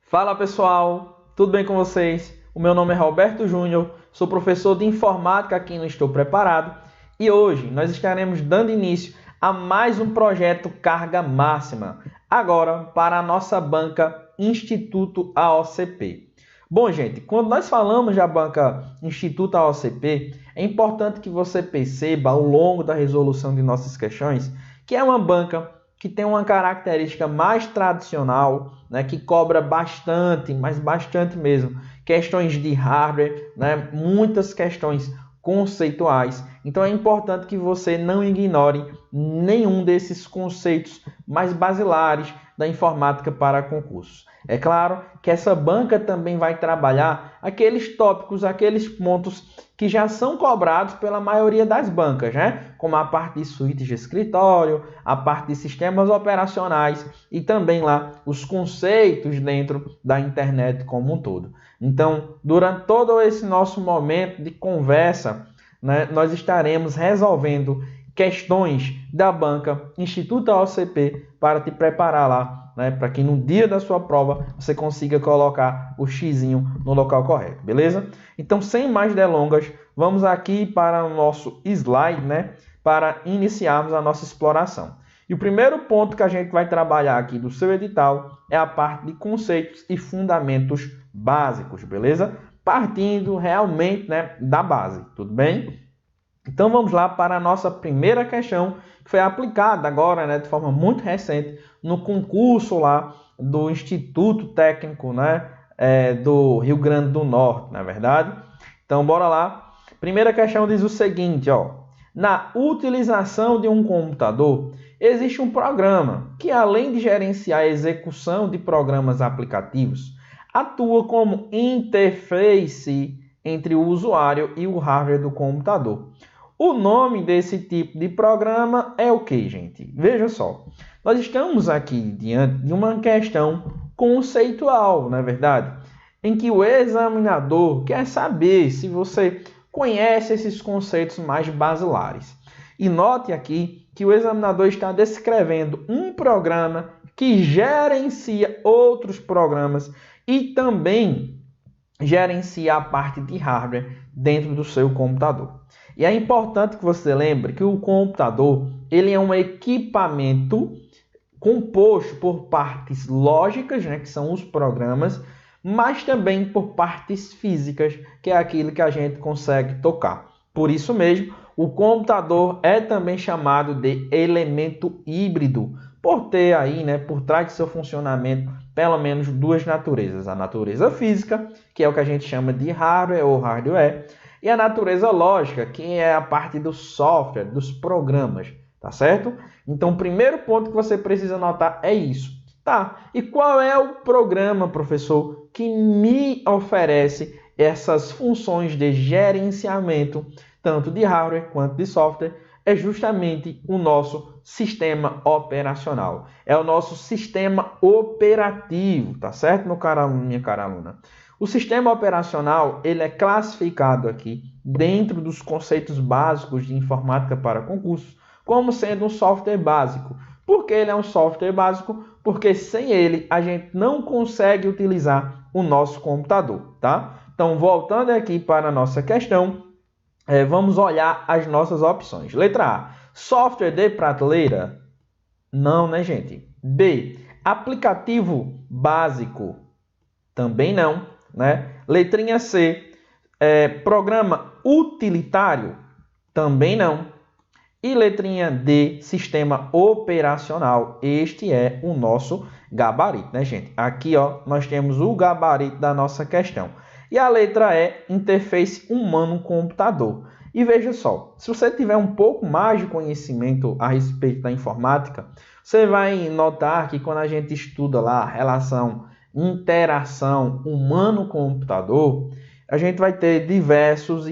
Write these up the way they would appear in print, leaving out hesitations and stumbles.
Fala pessoal, tudo bem com vocês? O meu nome é Roberto Júnior, sou professor de informática aqui no Estou Preparado e hoje nós estaremos dando início a mais um projeto Carga Máxima, agora para a nossa banca Instituto AOCP. Bom, gente, quando nós falamos da banca Instituto AOCP, é importante que você perceba ao longo da resolução de nossas questões que é uma banca que tem uma característica mais tradicional, né, que cobra bastante, mas bastante mesmo, questões de hardware, né, muitas questões conceituais. Então é importante que você não ignore nenhum desses conceitos mais basilares da informática para concursos. É claro que essa banca também vai trabalhar aqueles tópicos, aqueles pontos que já são cobrados pela maioria das bancas, né? Como a parte de suítes de escritório, a parte de sistemas operacionais e também lá os conceitos dentro da internet como um todo. Então, durante todo esse nosso momento de conversa, né, nós estaremos resolvendo questões da banca Instituto AOCP para te preparar lá, né, para que no dia da sua prova você consiga colocar o xizinho no local correto, beleza? Então, sem mais delongas, vamos aqui para o nosso slide, né, para iniciarmos a nossa exploração. E o primeiro ponto que a gente vai trabalhar aqui do seu edital é a parte de conceitos e fundamentos básicos, beleza? Partindo realmente, né, da base, tudo bem? Então vamos lá para a nossa primeira questão, que foi aplicada agora, né, de forma muito recente, no concurso lá do Instituto Técnico, né, do Rio Grande do Norte, na verdade. Então bora lá. Primeira questão diz o seguinte, ó: na utilização de um computador, existe um programa que, além de gerenciar a execução de programas aplicativos, atua como interface entre o usuário e o hardware do computador. O nome desse tipo de programa é o que, gente? Veja só, nós estamos aqui diante de uma questão conceitual, não é verdade? Em que o examinador quer saber se você conhece esses conceitos mais basilares. E note aqui que o examinador está descrevendo um programa que gerencia outros programas e também gerencia a parte de hardware dentro do seu computador. E é importante que você lembre que o computador ele é um equipamento composto por partes lógicas, né, que são os programas, mas também por partes físicas, que é aquilo que a gente consegue tocar. Por isso mesmo, o computador é também chamado de elemento híbrido, por ter aí, né, por trás de seu funcionamento, pelo menos duas naturezas. A natureza física, que é o que a gente chama de hardware ou hardware, e a natureza lógica, que é a parte do software, dos programas, tá certo? Então, o primeiro ponto que você precisa notar é isso. Tá, e qual é o programa, professor, que me oferece essas funções de gerenciamento, tanto de hardware quanto de software? É justamente o nosso sistema operacional. É o nosso sistema operativo, tá certo, meu caro aluno, minha cara aluna? O sistema operacional ele é classificado aqui dentro dos conceitos básicos de informática para concursos como sendo um software básico. Por que ele é um software básico? Porque sem ele a gente não consegue utilizar o nosso computador, tá? Então, voltando aqui para a nossa questão, vamos olhar as nossas opções. Letra A, software de prateleira? Não, né, gente? B, aplicativo básico? Também não, né? Letrinha C, programa utilitário? Também não. E letrinha D, sistema operacional. Este é o nosso gabarito, né, gente? Aqui, ó, nós temos o gabarito da nossa questão. E a letra E, interface humano-computador. E veja só, se você tiver um pouco mais de conhecimento a respeito da informática, você vai notar que quando a gente estuda lá a relação interação humano-computador, a gente vai ter diversos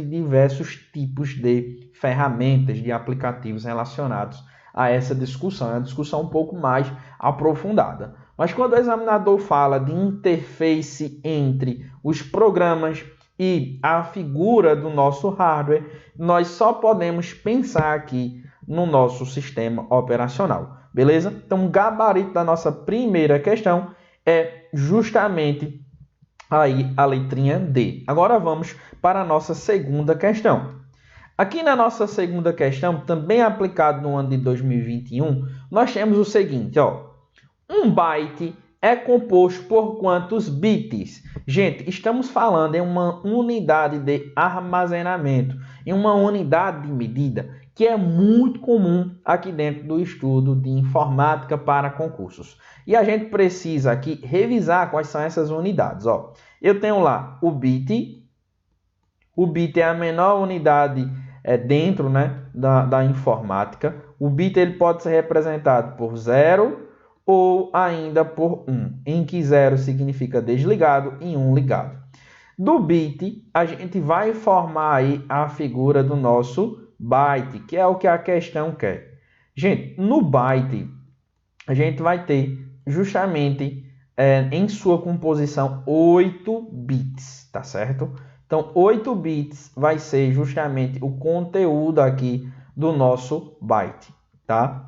tipos de ferramentas, de aplicativos relacionados a essa discussão. É uma discussão um pouco mais aprofundada. Mas quando o examinador fala de interface entre os programas e a figura do nosso hardware, nós só podemos pensar aqui no nosso sistema operacional. Beleza? Então, o gabarito da nossa primeira questão é justamente aí a letrinha D. Agora vamos para a nossa segunda questão. Aqui na nossa segunda questão, também aplicado no ano de 2021, nós temos o seguinte, ó. Um byte é composto por quantos bits? Gente, estamos falando em uma unidade de armazenamento, em uma unidade de medida, que é muito comum aqui dentro do estudo de informática para concursos. E a gente precisa aqui revisar quais são essas unidades. Ó. Eu tenho lá o bit é a menor unidade dentro, né, da informática. O bit ele pode ser representado por 0 ou ainda por 1, em que 0 significa desligado e 1 ligado. Do bit, a gente vai formar aí a figura do nosso byte, que é o que a questão quer. Gente, no byte, a gente vai ter justamente em sua composição 8 bits, tá certo? Então, 8 bits vai ser justamente o conteúdo aqui do nosso byte, tá?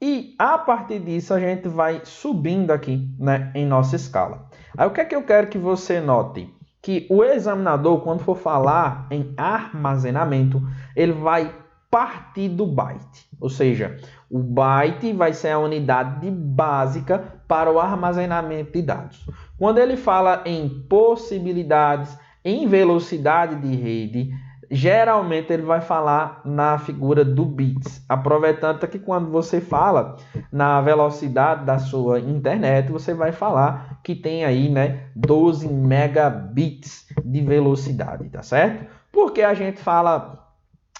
E a partir disso, a gente vai subindo aqui, né, em nossa escala. Aí, o que é que eu quero que você note? Que o examinador, quando for falar em armazenamento, ele vai partir do byte. Ou seja, o byte vai ser a unidade básica para o armazenamento de dados. Quando ele fala em possibilidades, em velocidade de rede, geralmente ele vai falar na figura do bits. Aproveitando que quando você fala na velocidade da sua internet, você vai falar que tem aí, né, 12 megabits de velocidade, tá certo? Porque a gente fala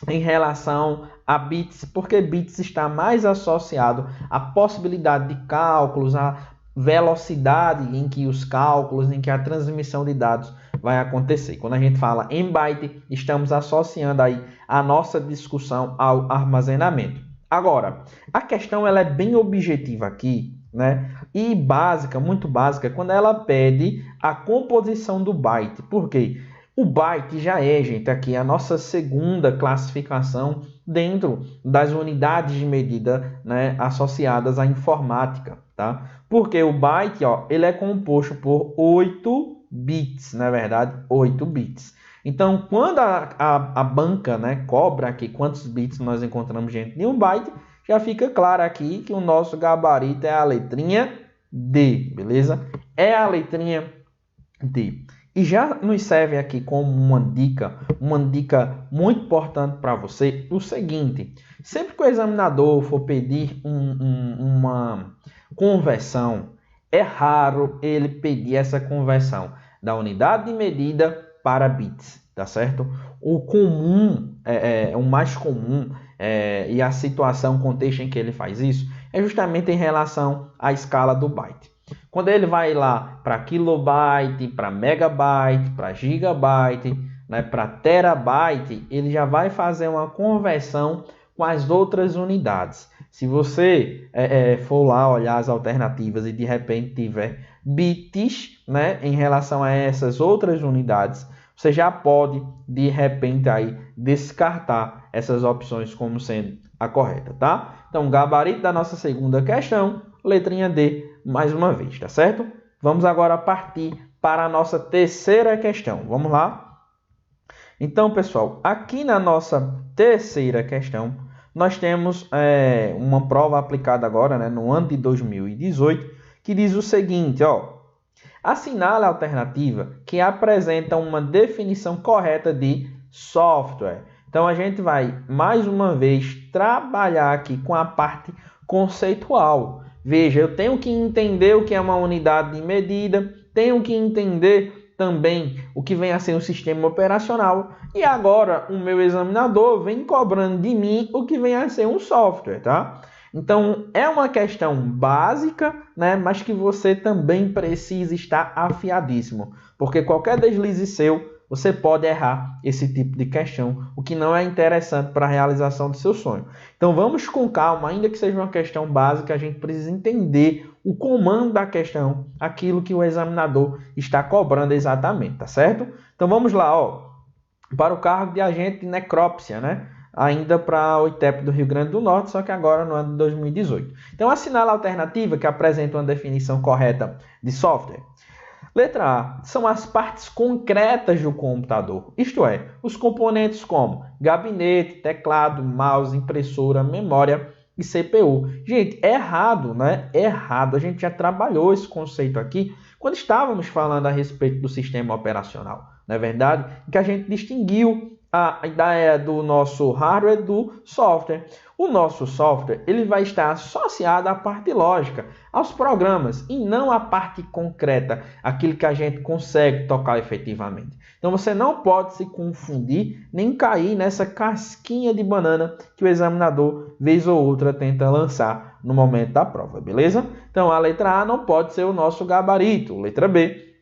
em relação a bits, porque bits está mais associado à possibilidade de cálculos, à velocidade em que os cálculos, em que a transmissão de dados vai acontecer. Quando a gente fala em byte, estamos associando aí a nossa discussão ao armazenamento. Agora, a questão ela é bem objetiva aqui, né? E básica, muito básica, quando ela pede a composição do byte. Por quê? O byte já é, gente, aqui a nossa segunda classificação dentro das unidades de medida, né, associadas à informática, tá? Porque o byte, ó, ele é composto por 8 bits, na verdade, 8 bits. Então, quando a banca, né, cobra aqui quantos bits nós encontramos dentro de um byte, já fica claro aqui que o nosso gabarito é a letrinha D, beleza? É a letrinha D. E já nos serve aqui como uma dica muito importante para você, o seguinte: sempre que o examinador for pedir uma conversão, é raro ele pedir essa conversão da unidade de medida para bits, tá certo? O comum, o mais comum, e a situação, o contexto em que ele faz isso, é justamente em relação à escala do byte. Quando ele vai lá para kilobyte, para megabyte, para gigabyte, né, para terabyte, ele já vai fazer uma conversão com as outras unidades. Se você for lá olhar as alternativas e de repente tiver bits, né, em relação a essas outras unidades, você já pode de repente aí descartar essas opções como sendo a correta, tá? Então, gabarito da nossa segunda questão, letrinha D, mais uma vez, tá certo? Vamos agora partir para a nossa terceira questão. Vamos lá? Então, pessoal, aqui na nossa terceira questão, nós temos uma prova aplicada agora, né, no ano de 2018, que diz o seguinte, ó. Assinale a alternativa que apresenta uma definição correta de software. Então, a gente vai, mais uma vez, trabalhar aqui com a parte conceitual. Veja, eu tenho que entender o que é uma unidade de medida, tenho que entender também o que vem a ser um sistema operacional e agora o meu examinador vem cobrando de mim o que vem a ser um software, tá? Então, é uma questão básica, né, mas que você também precisa estar afiadíssimo, porque qualquer deslize seu, você pode errar esse tipo de questão, o que não é interessante para a realização do seu sonho. Então vamos com calma, ainda que seja uma questão básica, a gente precisa entender o comando da questão, aquilo que o examinador está cobrando exatamente, tá certo? Então vamos lá, ó, para o cargo de agente de necrópsia, né? ainda para a OITEP do Rio Grande do Norte, só que agora no ano de 2018. Então, assinale a alternativa que apresenta uma definição correta de software. Letra A, são as partes concretas do computador, isto é, os componentes como gabinete, teclado, mouse, impressora, memória e CPU. Gente, é errado, né? É errado. A gente já trabalhou esse conceito aqui quando estávamos falando a respeito do sistema operacional, não é verdade? Que a gente distinguiu a ideia do nosso hardware do software. O nosso software ele vai estar associado à parte lógica, aos programas, e não à parte concreta, aquilo que a gente consegue tocar efetivamente. Então você não pode se confundir nem cair nessa casquinha de banana que o examinador, vez ou outra, tenta lançar no momento da prova, beleza? Então a letra A não pode ser o nosso gabarito. Letra B,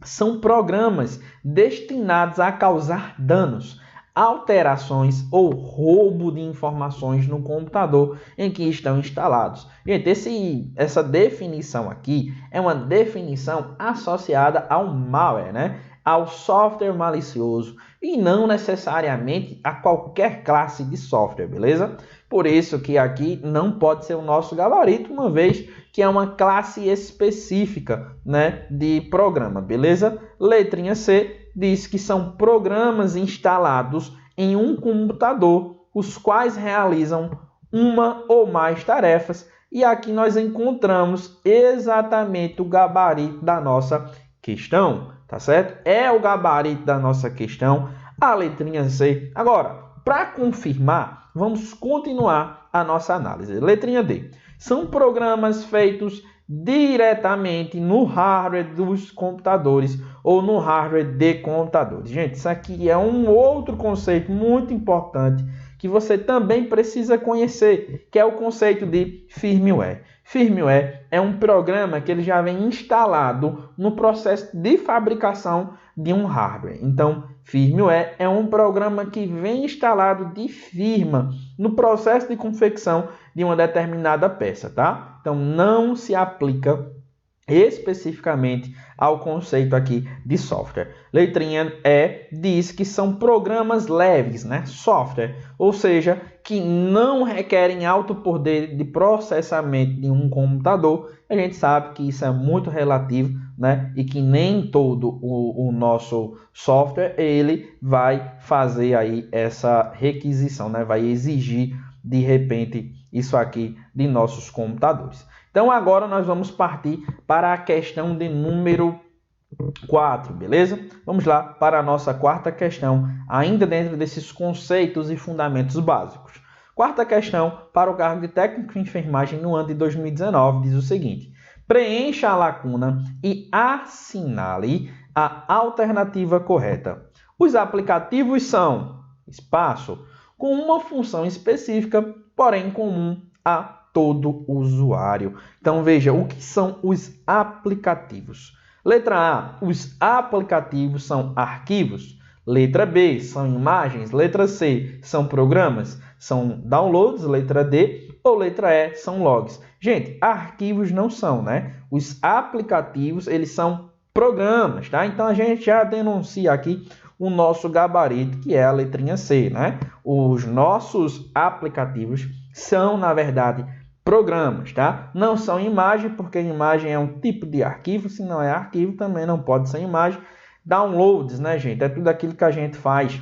são programas destinados a causar danos, alterações ou roubo de informações no computador em que estão instalados. Gente, essa definição aqui é uma definição associada ao malware, né? Ao software malicioso e não necessariamente a qualquer classe de software, beleza? Por isso que aqui não pode ser o nosso gabarito, uma vez que é uma classe específica, né, de programa, beleza? Letrinha C diz que são programas instalados em um computador, os quais realizam uma ou mais tarefas, e aqui nós encontramos exatamente o gabarito da nossa questão, tá certo? É o gabarito da nossa questão, a letrinha C. Agora, para confirmar, vamos continuar a nossa análise. Letrinha D. São programas feitos diretamente no hardware dos computadores ou no hardware de computadores. Gente, isso aqui é um outro conceito muito importante que você também precisa conhecer, que é o conceito de firmware. Firmware é um programa que ele já vem instalado no processo de fabricação de um hardware. Então, firmware é um programa que vem instalado de firma no processo de confecção de uma determinada peça, tá? Então, não se aplica especificamente ao conceito aqui de software. Letrinha E diz que são programas leves, né? Software, ou seja, que não requerem alto poder de processamento de um computador. A gente sabe que isso é muito relativo, né? E que nem todo o nosso software ele vai fazer aí essa requisição, né? Vai exigir de repente isso aqui de nossos computadores. Então agora nós vamos partir para a questão de número 4, beleza? Vamos lá para a nossa quarta questão, ainda dentro desses conceitos e fundamentos básicos. Quarta questão para o cargo de técnico em enfermagem no ano de 2019 diz o seguinte: preencha a lacuna e assinale a alternativa correta. Os aplicativos são espaço com uma função específica, porém comum a todo usuário. Então veja, o que são os aplicativos? Letra A, os aplicativos são arquivos. Letra B, são imagens. Letra C, são programas. São downloads. Letra D ou letra E, são logs. Gente, arquivos não são, né? Os aplicativos, eles são programas, tá? Então a gente já denuncia aqui o nosso gabarito, que é a letrinha C, né? Os nossos aplicativos são, na verdade, programas, tá? Não são imagem, porque imagem é um tipo de arquivo. Se não é arquivo, também não pode ser imagem. Downloads, né, gente? É tudo aquilo que a gente faz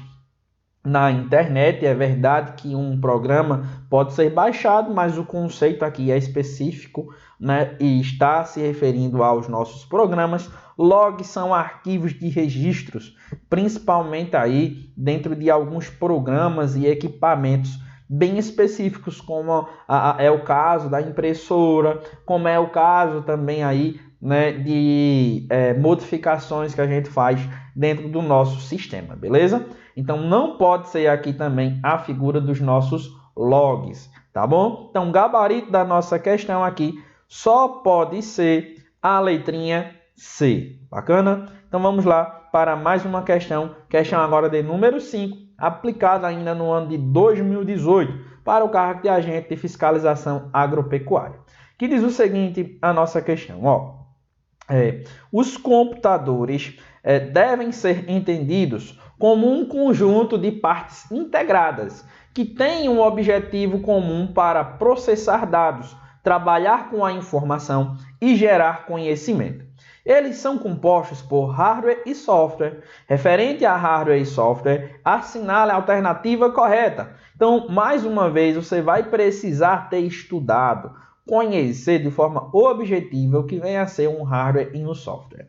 na internet. É verdade que um programa pode ser baixado, mas o conceito aqui é específico, né? E está se referindo aos nossos programas. Logs são arquivos de registros, principalmente aí dentro de alguns programas e equipamentos bem específicos, como é o caso da impressora, como é o caso também aí, né, de modificações que a gente faz dentro do nosso sistema, beleza? Então não pode ser aqui também a figura dos nossos logs, tá bom? Então gabarito da nossa questão aqui só pode ser a letrinha C, bacana? Então vamos lá para mais uma questão agora de número 5, aplicada ainda no ano de 2018 para o cargo de agente de fiscalização agropecuária, que diz o seguinte, a nossa questão, ó, os computadores devem ser entendidos como um conjunto de partes integradas que têm um objetivo comum para processar dados, trabalhar com a informação e gerar conhecimento. Eles são compostos por hardware e software. Referente a hardware e software, assinale a alternativa correta. Então, mais uma vez, você vai precisar ter estudado, conhecer de forma objetiva o que vem a ser um hardware e um software.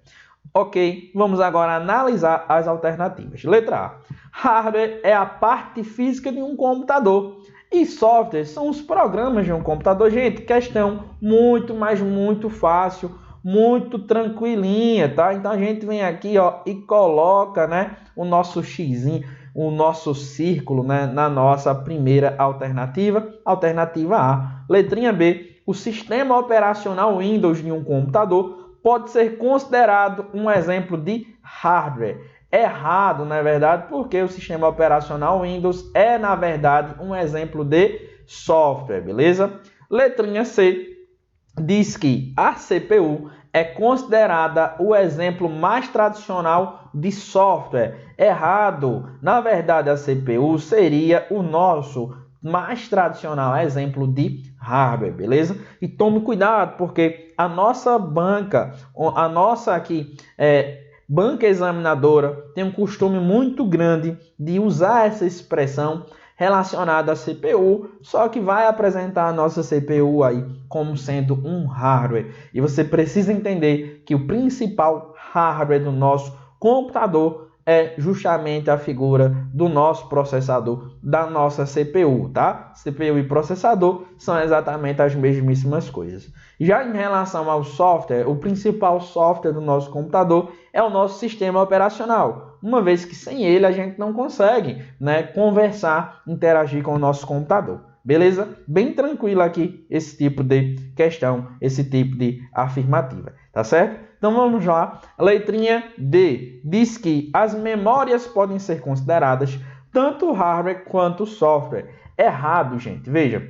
Ok, vamos agora analisar as alternativas. Letra A. Hardware é a parte física de um computador. E software são os programas de um computador. Gente, questão muito, mas muito fácil, muito tranquilinha, tá? Então a gente vem aqui, ó, e coloca, né, o nosso xizinho, o nosso círculo, né, na nossa primeira alternativa, alternativa A. Letrinha B. O sistema operacional Windows de um computador pode ser considerado um exemplo de hardware. Errado, na verdade, porque o sistema operacional Windows é, na verdade, um exemplo de software, beleza? Letrinha C diz que a CPU é considerada o exemplo mais tradicional de software. Errado, na verdade, a CPU seria o nosso mais tradicional exemplo de hardware, beleza? E tome cuidado, porque a nossa banca, a nossa aqui banca examinadora tem um costume muito grande de usar essa expressão relacionada à CPU, só que vai apresentar a nossa CPU aí como sendo um hardware. E você precisa entender que o principal hardware do nosso computador é justamente a figura do nosso processador, da nossa CPU, tá? CPU e processador são exatamente as mesmíssimas coisas. Já em relação ao software, o principal software do nosso computador é o nosso sistema operacional, uma vez que sem ele a gente não consegue, né, conversar, interagir com o nosso computador. Beleza? Bem tranquilo aqui esse tipo de questão, esse tipo de afirmativa, tá certo? Então vamos lá. A letrinha D diz que as memórias podem ser consideradas tanto hardware quanto software. Errado, gente. Veja,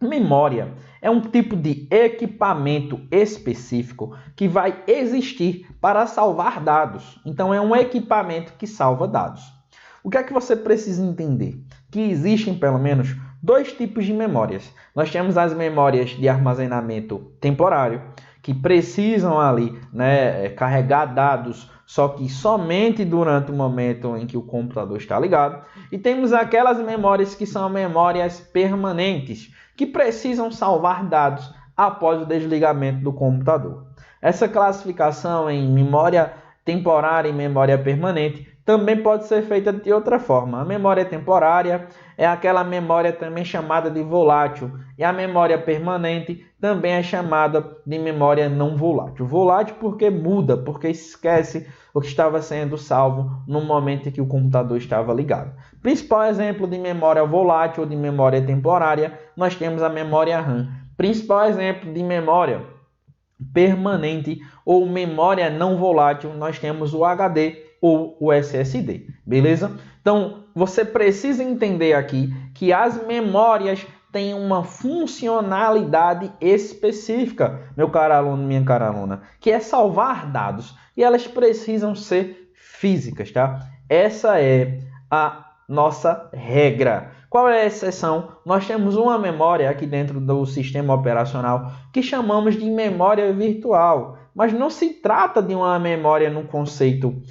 memória é um tipo de equipamento específico que vai existir para salvar dados. Então é um equipamento que salva dados. O que é que você precisa entender? Que existem pelo menos dois tipos de memórias. Nós temos as memórias de armazenamento temporário, que precisam ali, né, carregar dados, só que somente durante o momento em que o computador está ligado. E temos aquelas memórias que são memórias permanentes, que precisam salvar dados após o desligamento do computador. Essa classificação em memória temporária e memória permanente também pode ser feita de outra forma. A memória temporária é aquela memória também chamada de volátil, e a memória permanente também é chamada de memória não volátil. Volátil porque muda, porque esquece o que estava sendo salvo no momento em que o computador estava ligado. Principal exemplo de memória volátil ou de memória temporária, nós temos a memória RAM. Principal exemplo de memória permanente ou memória não volátil, nós temos o HD ou o SSD, beleza? Então, você precisa entender aqui que as memórias têm uma funcionalidade específica, meu caro aluno, minha cara aluna, que é salvar dados, e elas precisam ser físicas, tá? Essa é a nossa regra. Qual é a exceção? Nós temos uma memória aqui dentro do sistema operacional que chamamos de memória virtual, mas não se trata de uma memória no conceito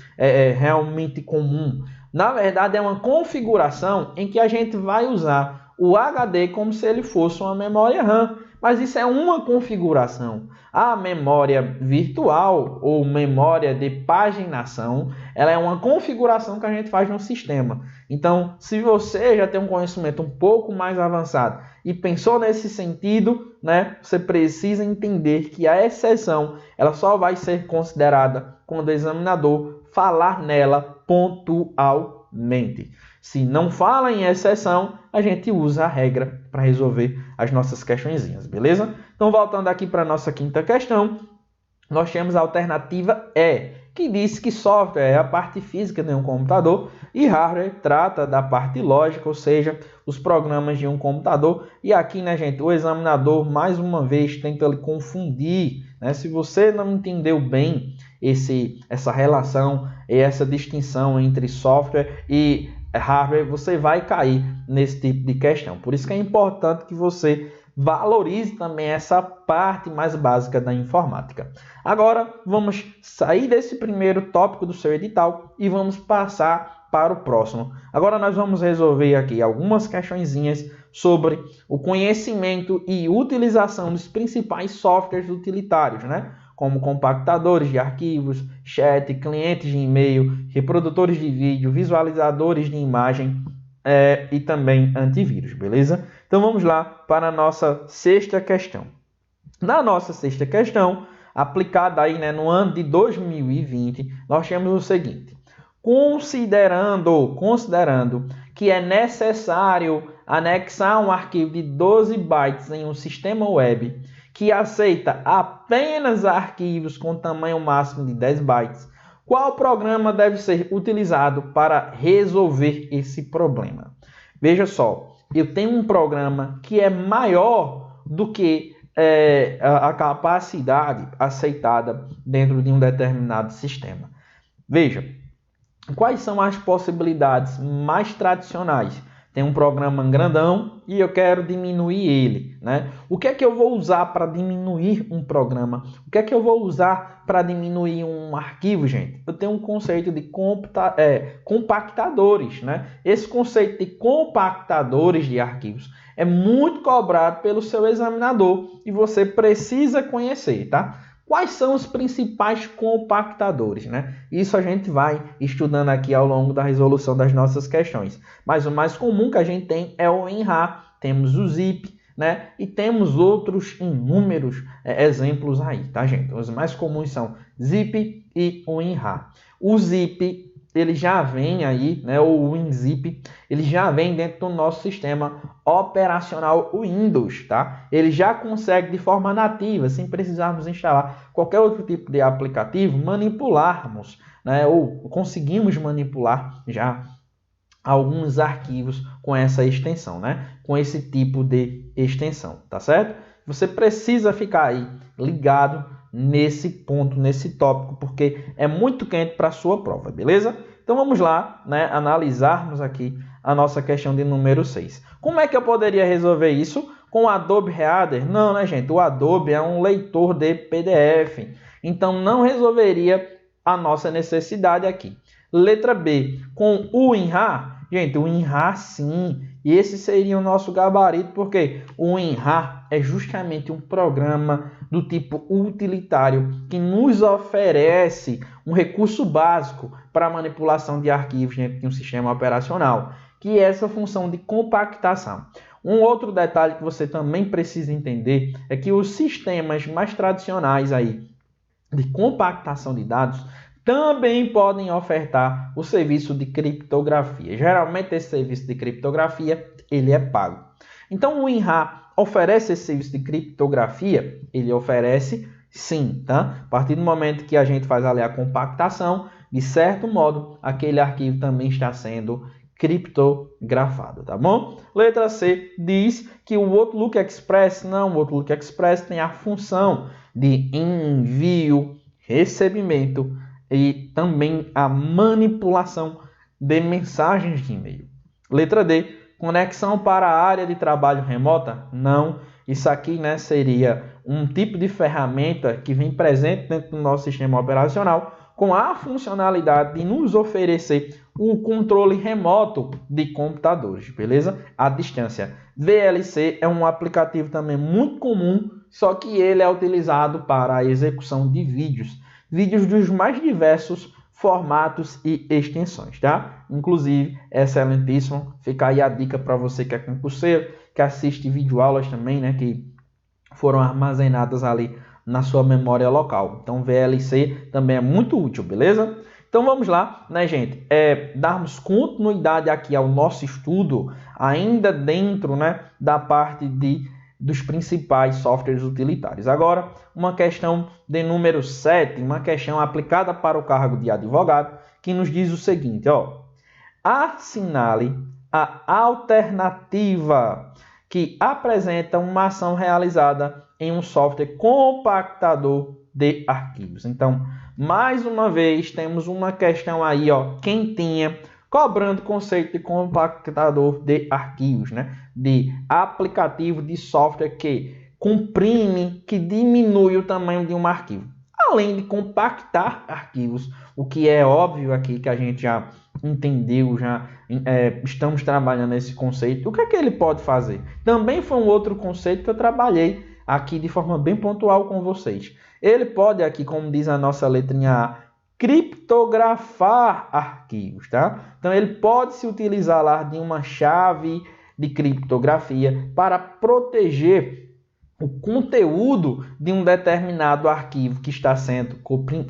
realmente comum. Na verdade, é uma configuração em que a gente vai usar o HD como se ele fosse uma memória RAM. Mas isso é uma configuração. A memória virtual ou memória de paginação, ela é uma configuração que a gente faz no sistema. Então, se você já tem um conhecimento um pouco mais avançado e pensou nesse sentido, né, você precisa entender que a exceção ela só vai ser considerada quando o examinador falar nela pontualmente. Se não fala em exceção, a gente usa a regra para resolver as nossas questõezinhas, beleza? Então, voltando aqui para a nossa quinta questão, nós temos a alternativa E, que diz que software é a parte física de um computador e hardware trata da parte lógica, ou seja, os programas de um computador. E aqui, né, gente, o examinador, mais uma vez, tenta confundir, né? Se você não entendeu bem essa relação e essa distinção entre software e hardware, você vai cair nesse tipo de questão. Por isso que é importante que você valorize também essa parte mais básica da informática. Agora, vamos sair desse primeiro tópico do seu edital e vamos passar para o próximo. Agora nós vamos resolver aqui algumas questõezinhas sobre o conhecimento e utilização dos principais softwares utilitários, né? Como compactadores de arquivos, chat, clientes de e-mail, reprodutores de vídeo, visualizadores de imagem e também antivírus, beleza? Então vamos lá para a nossa sexta questão. Na nossa sexta questão, aplicada aí, né, no ano de 2020, nós temos o seguinte: considerando que é necessário anexar um arquivo de 12 bytes em um sistema web que aceita apenas arquivos com tamanho máximo de 10 bytes, qual programa deve ser utilizado para resolver esse problema? Veja só, eu tenho um programa que é maior do que a capacidade aceitada dentro de um determinado sistema. Veja, quais são as possibilidades mais tradicionais? Tem um programa grandão e eu quero diminuir ele, né? O que é que eu vou usar para diminuir um programa? O que é que eu vou usar para diminuir um arquivo, gente? Eu tenho um conceito de compactadores, né? Esse conceito de compactadores de arquivos é muito cobrado pelo seu examinador e você precisa conhecer, tá? Quais são os principais compactadores, né? Isso a gente vai estudando aqui ao longo da resolução das nossas questões. Mas o mais comum que a gente tem é o WinRAR, temos o zip, né? E temos outros inúmeros exemplos aí, tá, gente? Os mais comuns são zip e o WinRAR. O zip, ele já vem aí, né? O WinZip, ele já vem dentro do nosso sistema operacional Windows, tá? Ele já consegue de forma nativa, sem precisarmos instalar qualquer outro tipo de aplicativo, manipularmos, né? Ou conseguimos manipular já alguns arquivos com essa extensão, né? Com esse tipo de extensão, tá certo? Você precisa ficar aí ligado nesse ponto, nesse tópico, porque é muito quente para a sua prova, beleza? Então vamos lá, né, analisarmos aqui a nossa questão de número 6. Como é que eu poderia resolver isso? Com o Adobe Reader? Não, né, gente? O Adobe é um leitor de PDF, então não resolveria a nossa necessidade aqui. Letra B, com o WinRAR? Gente, o WinRAR sim, e esse seria o nosso gabarito, porque o WinRAR é justamente um programa do tipo utilitário que nos oferece um recurso básico para a manipulação de arquivos dentro de um sistema operacional, que é essa função de compactação. Um outro detalhe que você também precisa entender é que os sistemas mais tradicionais aí de compactação de dados também podem ofertar o serviço de criptografia. Geralmente esse serviço de criptografia ele é pago. Então o WinRAR oferece esse serviço de criptografia? Ele oferece sim, tá? A partir do momento que a gente faz ali a compactação, de certo modo, aquele arquivo também está sendo criptografado, tá bom? Letra C diz que o Outlook Express, não, o Outlook Express tem a função de envio, recebimento e também a manipulação de mensagens de e-mail. Letra D, conexão para a área de trabalho remota? Não. Isso aqui, né, seria um tipo de ferramenta que vem presente dentro do nosso sistema operacional com a funcionalidade de nos oferecer o controle remoto de computadores, beleza? À distância. VLC é um aplicativo também muito comum, só que ele é utilizado para a execução de vídeos dos mais diversos formatos e extensões, tá? Inclusive, é excelentíssimo. Fica aí a dica para você que é concurseiro, que assiste videoaulas também, né? Que foram armazenadas ali na sua memória local. Então, VLC também é muito útil, beleza? Então, vamos lá, né, gente? Darmos continuidade aqui ao nosso estudo, ainda dentro, né, da parte dos principais softwares utilitários. Agora, uma questão de número 7, uma questão aplicada para o cargo de advogado, que nos diz o seguinte, ó: assinale a alternativa que apresenta uma ação realizada em um software compactador de arquivos. Então, mais uma vez, temos uma questão aí, ó, quentinha, cobrando o conceito de compactador de arquivos, né? De aplicativo de software que comprime, que diminui o tamanho de um arquivo. Além de compactar arquivos, o que é óbvio aqui que a gente já entendeu, já estamos trabalhando esse conceito. O que é que ele pode fazer? Também foi um outro conceito que eu trabalhei aqui de forma bem pontual com vocês. Ele pode aqui, como diz a nossa letrinha A, criptografar arquivos, tá? Então ele pode se utilizar lá de uma chave de criptografia para proteger o conteúdo de um determinado arquivo que está sendo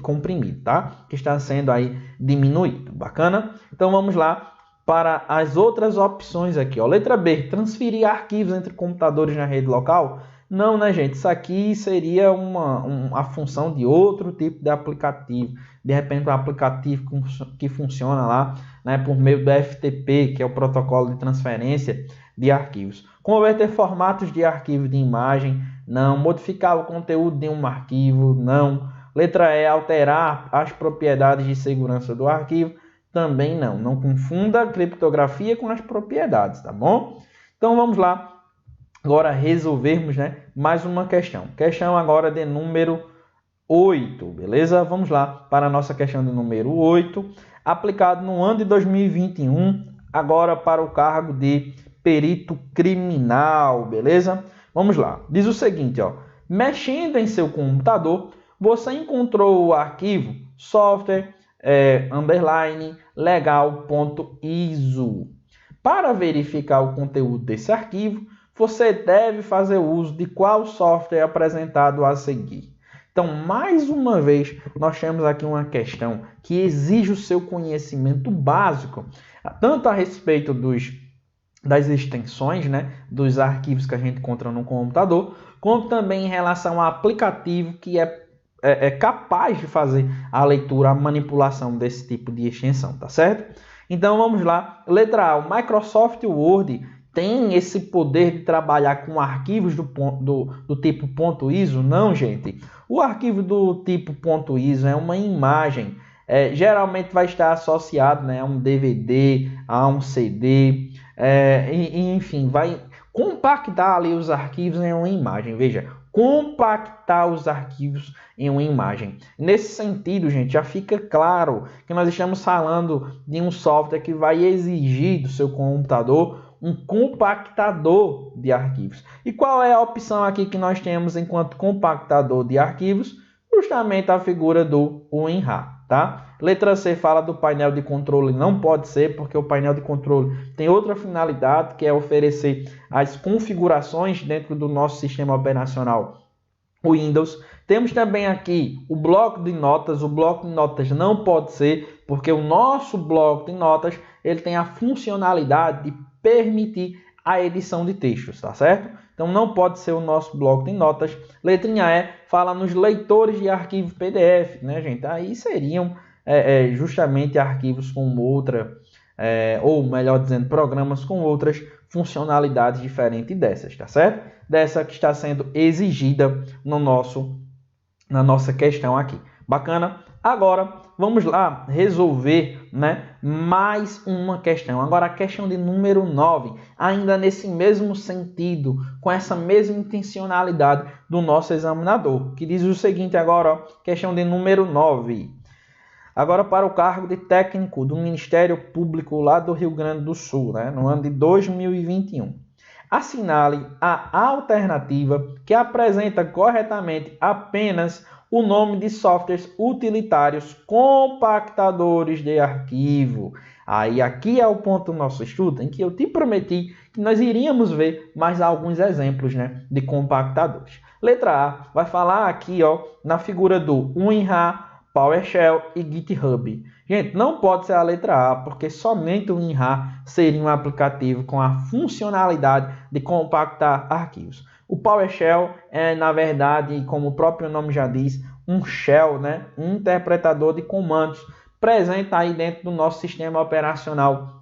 comprimido, tá? Que está sendo aí diminuído. Bacana? Então vamos lá para as outras opções aqui, ó. Letra B, transferir arquivos entre computadores na rede local. Não, né, gente? Isso aqui seria a função de outro tipo de aplicativo. De repente, um aplicativo que funciona lá, né, por meio do FTP, que é o protocolo de transferência de arquivos. Converter formatos de arquivo de imagem, não. Modificar o conteúdo de um arquivo, não. Letra E, alterar as propriedades de segurança do arquivo, também não. Não confunda a criptografia com as propriedades, tá bom? Então, vamos lá. Agora resolvermos, né, mais uma questão. Questão agora de número 8, beleza? Vamos lá para a nossa questão de número 8, aplicado no ano de 2021, agora para o cargo de perito criminal, beleza? Vamos lá. Diz o seguinte, ó: mexendo em seu computador, você encontrou o arquivo software legal.iso. Para verificar o conteúdo desse arquivo, você deve fazer uso de qual software apresentado a seguir. Então, mais uma vez, nós temos aqui uma questão que exige o seu conhecimento básico, tanto a respeito das extensões, né, dos arquivos que a gente encontra no computador, como também em relação ao aplicativo que é capaz de fazer a leitura, a manipulação desse tipo de extensão, tá certo? Então, vamos lá. Letra A, o Microsoft Word tem esse poder de trabalhar com arquivos do tipo .iso? Não, gente. O arquivo do tipo .iso é uma imagem. Geralmente vai estar associado, né, a um DVD, a um CD, enfim, vai compactar ali os arquivos em uma imagem. Veja, compactar os arquivos em uma imagem. Nesse sentido, gente, já fica claro que nós estamos falando de um software que vai exigir do seu computador um compactador de arquivos. E qual é a opção aqui que nós temos enquanto compactador de arquivos? Justamente a figura do WinRAR, tá? Letra C fala do painel de controle, não pode ser, porque o painel de controle tem outra finalidade, que é oferecer as configurações dentro do nosso sistema operacional Windows. Temos também aqui o bloco de notas. O bloco de notas não pode ser, porque o nosso bloco de notas ele tem a funcionalidade de permitir a edição de textos, tá certo? Então não pode ser o nosso bloco de notas. Letrinha E fala nos leitores de arquivo PDF, né, gente? Aí seriam justamente arquivos com outra, ou melhor dizendo, programas com outras funcionalidades diferentes dessas, tá certo? Dessa que está sendo exigida na nossa questão aqui. Bacana? Agora, vamos lá resolver, né, mais uma questão. Agora, a questão de número 9, ainda nesse mesmo sentido, com essa mesma intencionalidade do nosso examinador, que diz o seguinte agora, ó, questão de número 9. Agora, para o cargo de técnico do Ministério Público lá do Rio Grande do Sul, né, no ano de 2021. Assinale a alternativa que apresenta corretamente apenas o nome de softwares utilitários compactadores de arquivo. Aí aqui é o ponto do nosso estudo em que eu te prometi que nós iríamos ver mais alguns exemplos, né, de compactadores. Letra A vai falar aqui, ó, na figura do WinRAR, PowerShell e GitHub. Gente, não pode ser a letra A, porque somente o WinRAR seria um aplicativo com a funcionalidade de compactar arquivos. O PowerShell é, na verdade, como o próprio nome já diz, um shell, né? Um interpretador de comandos presente aí dentro do nosso sistema operacional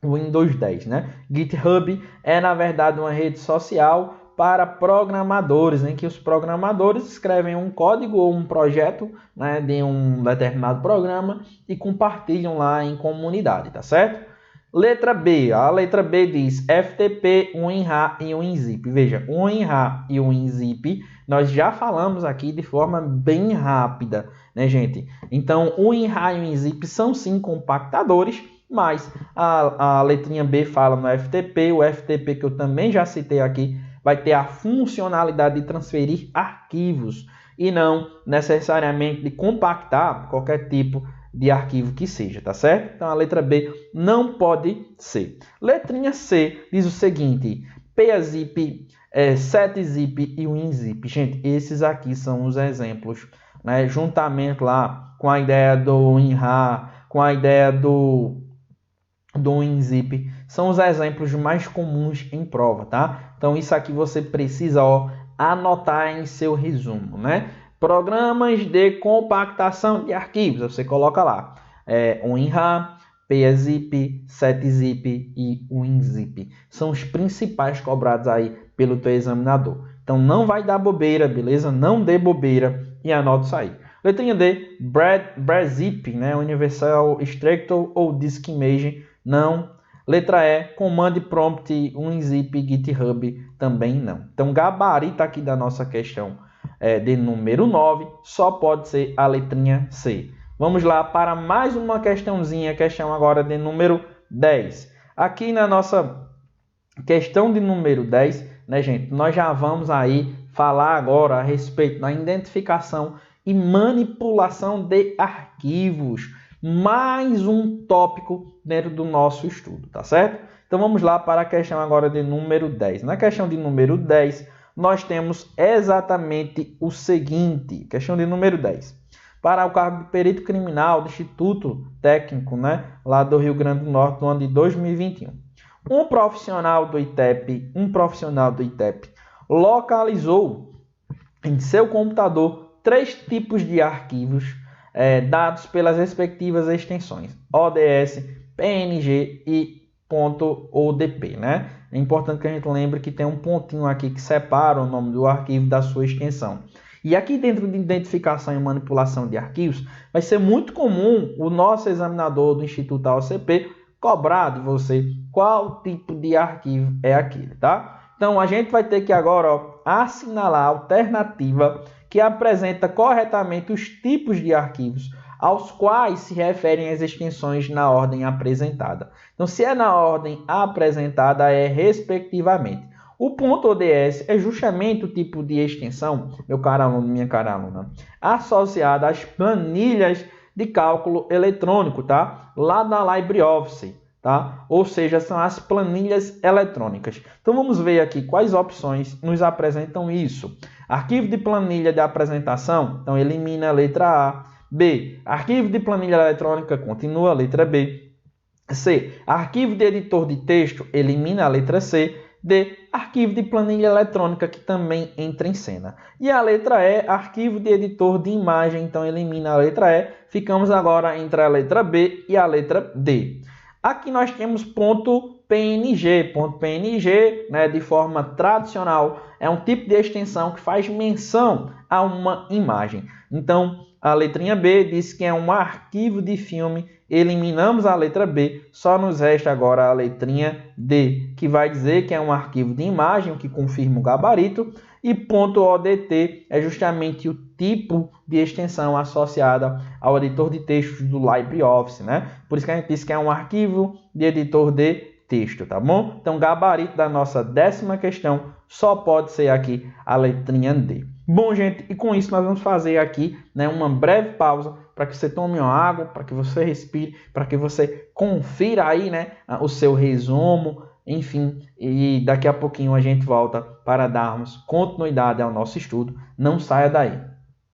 Windows 10, né? GitHub é, na verdade, uma rede social para programadores, em que os programadores escrevem um código ou um projeto, né, de um determinado programa e compartilham lá em comunidade, tá certo? Letra B, a letra B diz FTP, WinRAR e WinZip. Veja, o WinRAR e o WinZip nós já falamos aqui de forma bem rápida, né, gente? Então, o WinRAR e o WinZip são sim compactadores, mas a letrinha B fala no FTP, o FTP que eu também já citei aqui, vai ter a funcionalidade de transferir arquivos e não necessariamente de compactar qualquer tipo de arquivo que seja, tá certo? Então a letra B não pode ser. Letrinha C diz o seguinte: PZip, 7zip e WinZip. Gente, esses aqui são os exemplos, né? Juntamente lá com a ideia do WinRAR, com a ideia do WinZip, são os exemplos mais comuns em prova, tá? Então isso aqui você precisa anotar em seu resumo, né? Programas de compactação de arquivos, você coloca lá WinRAR, PZip, 7zip e WinZip. São os principais cobrados aí pelo teu examinador. Então não vai dar bobeira, beleza? Não dê bobeira e anote isso aí. Letrinha D, BRZip, né? Universal Extractor ou Disk Image, não. Letra E, Command Prompt, WinZip, GitHub, também não. Então gabarito aqui da nossa questão de número 9, só pode ser a letrinha C. Vamos lá para mais uma questãozinha, questão agora de número 10. Aqui na nossa questão de número 10, né, gente, nós já vamos aí falar agora a respeito da identificação e manipulação de arquivos. Mais um tópico dentro do nosso estudo, tá certo? Então vamos lá para a questão agora de número 10. Na questão de número 10, nós temos exatamente o seguinte, questão de número 10. Para o cargo de perito criminal do Instituto Técnico, né, lá do Rio Grande do Norte, no ano de 2021. Um profissional do ITEP localizou em seu computador 3 tipos de arquivos dados pelas respectivas extensões ODS, PNG e .odp, né? É importante que a gente lembre que tem um pontinho aqui que separa o nome do arquivo da sua extensão. E aqui dentro de identificação e manipulação de arquivos, vai ser muito comum o nosso examinador do Instituto AOCP cobrar de você qual tipo de arquivo é aquele, tá? Então a gente vai ter que agora assinalar a alternativa que apresenta corretamente os tipos de arquivos aos quais se referem as extensões na ordem apresentada. Então, se é na ordem apresentada, é respectivamente. O .ods é justamente o tipo de extensão, meu caro aluno, minha cara aluna, associada às planilhas de cálculo eletrônico, tá? Lá da LibreOffice, tá? Ou seja, são as planilhas eletrônicas. Então, vamos ver aqui quais opções nos apresentam isso. Arquivo de planilha de apresentação, então elimina a letra A. B, arquivo de planilha eletrônica, continua a letra B. C, arquivo de editor de texto, elimina a letra C. D, arquivo de planilha eletrônica, que também entra em cena. E a letra E, arquivo de editor de imagem, então elimina a letra E. Ficamos agora entre a letra B e a letra D. Aqui nós temos .png. .png, né, de forma tradicional, é um tipo de extensão que faz menção a uma imagem. Então, a letrinha B diz que é um arquivo de filme. Eliminamos a letra B, só nos resta agora a letrinha D, que vai dizer que é um arquivo de imagem, o que confirma o gabarito. E .odt é justamente o tipo de extensão associada ao editor de textos do LibreOffice, né? Por isso que a gente diz que é um arquivo de editor de texto, tá bom? Então, gabarito da nossa 10ª questão só pode ser aqui a letrinha D. Bom, gente, e com isso nós vamos fazer aqui, né, uma breve pausa para que você tome uma água, para que você respire, para que você confira aí, né, o seu resumo, enfim, e daqui a pouquinho a gente volta para darmos continuidade ao nosso estudo. Não saia daí.